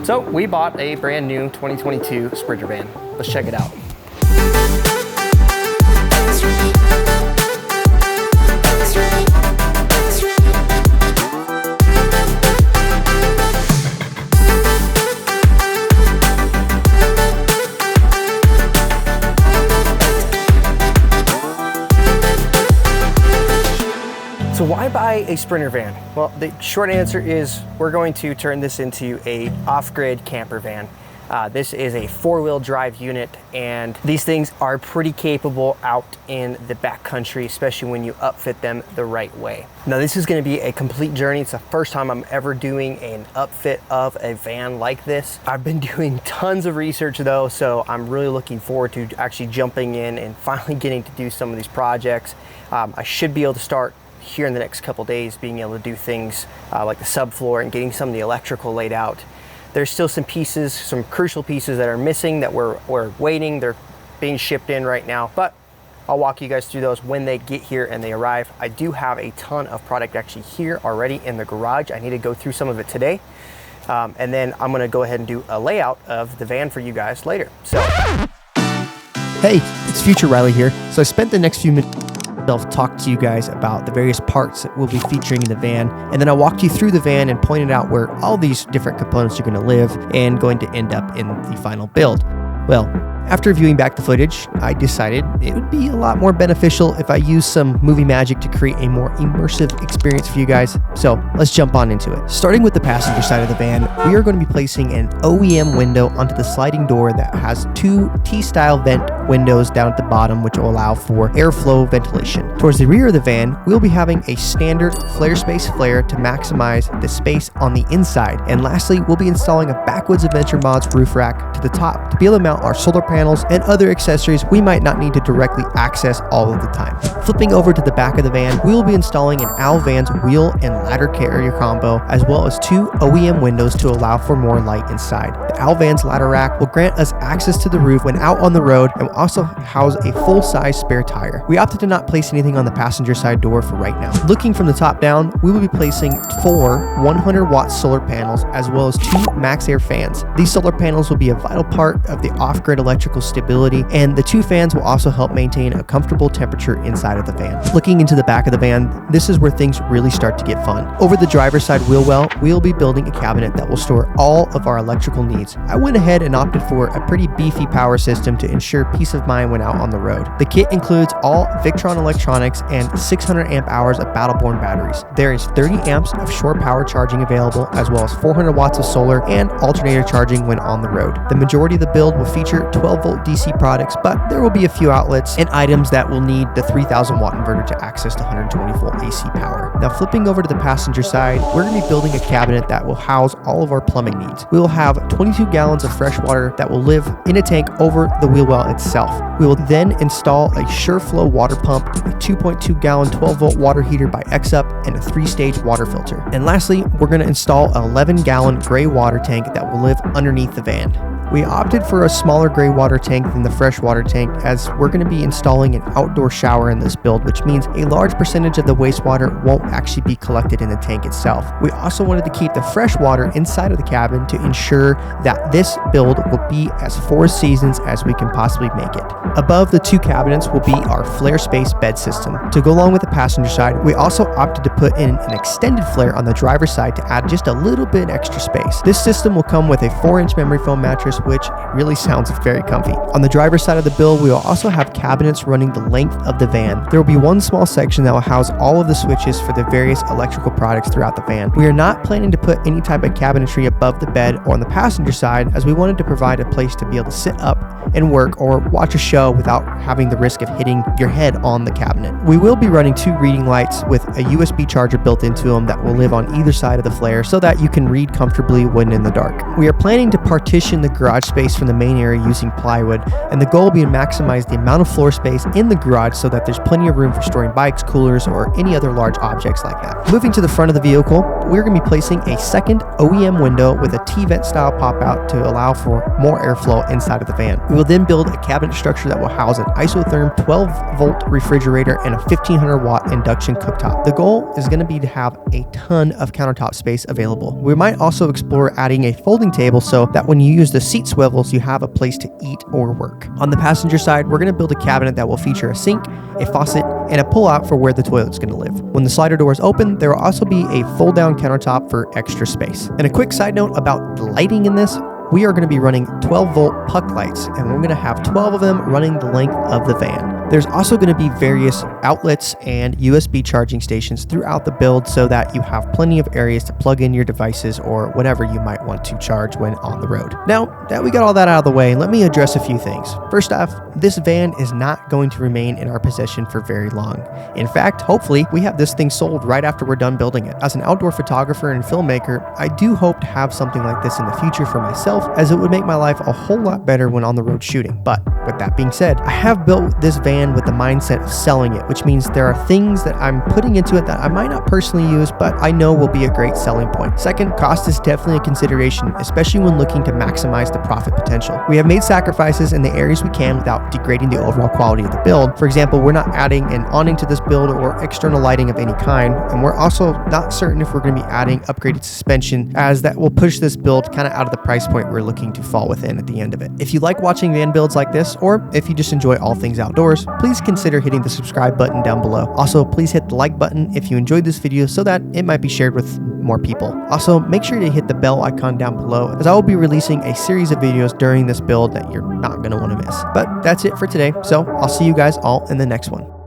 So we bought a brand new 2022 Sprinter van. Let's check it out. So why buy a Sprinter van? Well, the short answer is we're going to turn this into a off-grid camper van. This is a 4-wheel drive unit, and these things are pretty capable out in the backcountry, especially when you upfit them the right way. Now, this is going to be a complete journey. It's the first time I'm ever doing an upfit of a van like this. I've been doing tons of research though, so I'm really looking forward to actually jumping in and finally getting to do some of these projects. I should be able to start here in the next couple days, being able to do things like the subfloor and getting some of the electrical laid out. There's still some pieces, some crucial pieces that are missing that we're waiting. They're being shipped in right now, but I'll walk you guys through those when they get here and they arrive. I do have a ton of product actually here already in the garage. I need to go through some of it today. And then I'm gonna go ahead and do a layout of the van for you guys later. So, hey, it's Future Riley here. So I spent the next few minutes talk to you guys about the various parts that we'll be featuring in the van, and then I walked you through the van and pointed out where all these different components are going to live and going to end up in the final build. Well, after viewing back the footage, I decided it would be a lot more beneficial if I used some movie magic to create a more immersive experience for you guys. So let's jump on into it. Starting with the passenger side of the van, we are going to be placing an OEM window onto the sliding door that has 2 T-style vent windows down at the bottom, which will allow for airflow ventilation. Towards the rear of the van, we'll be having a standard flare space flare to maximize the space on the inside. And lastly, we'll be installing a Backwoods Adventure Mods roof rack to the top to be able to mount our solar panels and other accessories we might not need to directly access all of the time. Flipping over to the back of the van, we will be installing an Al Vans wheel and ladder carrier combo, as well as 2 OEM windows to allow for more light inside. The Al Vans ladder rack will grant us access to the roof when out on the road and will also house a full-size spare tire. We opted to not place anything on the passenger side door for right now. Looking from the top down, we will be placing 4 100-watt solar panels as well as 2 MaxxAir fans. These solar panels will be a vital part of the off-grid electrical stability, and the 2 fans will also help maintain a comfortable temperature inside of the van. Looking into the back of the van, this is where things really start to get fun. Over the driver's side wheel well, we'll be building a cabinet that will store all of our electrical needs. I went ahead and opted for a pretty beefy power system to ensure peace of mind when out on the road. The kit includes all Victron electronics and 600 amp hours of Battleborn batteries. There is 30 amps of shore power charging available, as well as 400 watts of solar and alternator charging when on the road. The majority of the build will feature 12-volt DC products, but there will be a few outlets and items that will need the 3000 watt inverter to access the 120 volt AC power. Now, flipping over to the passenger side, we're going to be building a cabinet that will house all of our plumbing needs. We will have 22 gallons of fresh water that will live in a tank over the wheel well itself. We will then install a SureFlow water pump, a 2.2 gallon 12 volt water heater by XUp, and a 3-stage water filter. And lastly, we're going to install an 11 gallon gray water tank that will live underneath the van. We opted for a smaller gray water tank than the freshwater tank, as we're going to be installing an outdoor shower in this build, which means a large percentage of the wastewater won't actually be collected in the tank itself. We also wanted to keep the fresh water inside of the cabin to ensure that this build will be as 4 seasons as we can possibly make it. Above the 2 cabinets will be our flare space bed system. To go along with the passenger side, we also opted to put in an extended flare on the driver's side to add just a little bit extra space. This system will come with a 4-inch memory foam mattress, which really sounds very comfy. On the driver's side of the build, we will also have cabinets running the length of the van. There will be one small section that will house all of the switches for the various electrical products throughout the van. We are not planning to put any type of cabinetry above the bed or on the passenger side, as we wanted to provide a place to be able to sit up and work or watch a show without having the risk of hitting your head on the cabinet. We will be running 2 reading lights with a USB charger built into them that will live on either side of the flare so that you can read comfortably when in the dark. We are planning to partition the garage space from the main area using plywood, and the goal will be to maximize the amount of floor space in the garage so that there's plenty of room for storing bikes, coolers, or any other large objects like that. Moving to the front of the vehicle, we're going to be placing a second OEM window with a T-vent style pop out to allow for more airflow inside of the van. We will then build a cabinet structure that will house an isotherm 12-volt refrigerator and a 1500-watt induction cooktop. The goal is going to be to have a ton of countertop space available. We might also explore adding a folding table so that when you use the seat swivels, you have a place to eat or work. On the passenger side, we're going to build a cabinet that will feature a sink, a faucet, and a pull-out for where the toilet's going to live. When the slider doors open, there will also be a fold-down countertop for extra space. And a quick side note about the lighting in this, we are going to be running 12-volt puck lights, and we're going to have 12 of them running the length of the van. There's also going to be various outlets and USB charging stations throughout the build so that you have plenty of areas to plug in your devices or whatever you might want to charge when on the road. Now that we got all that out of the way, let me address a few things. First off, this van is not going to remain in our possession for very long. In fact, hopefully, we have this thing sold right after we're done building it. As an outdoor photographer and filmmaker, I do hope to have something like this in the future for myself, as it would make my life a whole lot better when on the road shooting. But with that being said, I have built this van with the mindset of selling it, which means there are things that I'm putting into it that I might not personally use, but I know will be a great selling point. Second, cost is definitely a consideration, especially when looking to maximize the profit potential. We have made sacrifices in the areas we can without degrading the overall quality of the build. For example, we're not adding an awning to this build or external lighting of any kind, and we're also not certain if we're going to be adding upgraded suspension, as that will push this build kind of out of the price point we're looking to fall within at the end of it. If you like watching van builds like this, or if you just enjoy all things outdoors, please consider hitting the subscribe button down below. Also, please hit the like button if you enjoyed this video so that it might be shared with more people. Also, make sure to hit the bell icon down below, as I will be releasing a series of videos during this build that you're not going to want to miss. But that's it for today, so I'll see you guys all in the next one.